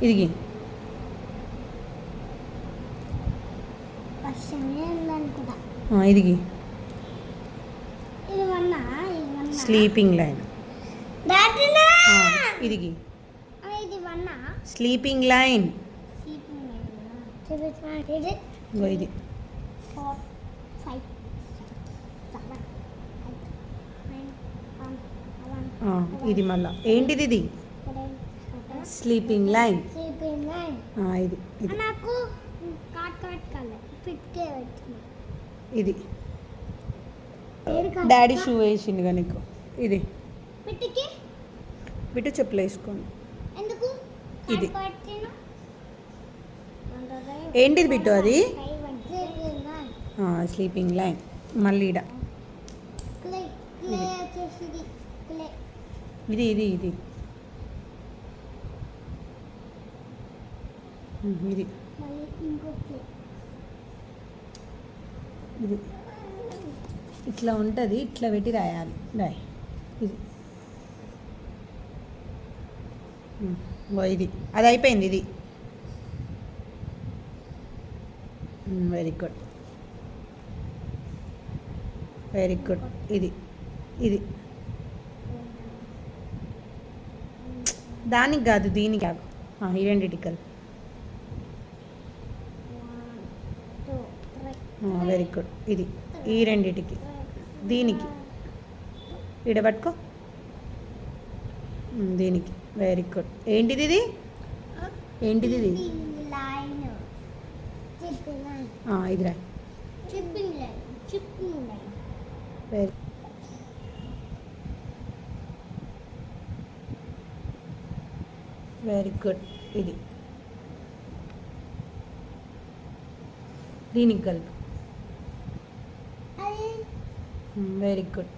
ఇది ఇది sleeping line. ఇది స్లీపింగ్ లైన్. ఇది ఇది మళ్ళా ఏంటిది? ఇది స్లీపింగ్ లైన్. ఇది ఇది డాడీ షూ వేసిండుగా నీకు. ఇది బిట్టు చెప్పులు వేసుకోండి. ఇది ఏంటిది బిట్టు? అది స్లీపింగ్ లైన్. మళ్ళీ ఇది ఇది ఇది ఇది ఇది ఇట్లా ఉంటుంది, ఇట్లా పెట్టి రాయాలి. రాయి. ఇది ఇది అది అయిపోయింది. ఇది వెరీ గుడ్, వెరీ గుడ్. ఇది ఇది దానికి కాదు, దీనికి కాదు. ఈ రెండిటికల్. Very good. ఇది ఈ రెండిటికి, దీనికి విడబట్టుకో. దీనికి వెరీ గుడ్. ఏంటిది? ఇది ఏంటిది? ఇది ఇది రా. Very very good. ఇది దీనికి కలుపు. Very good.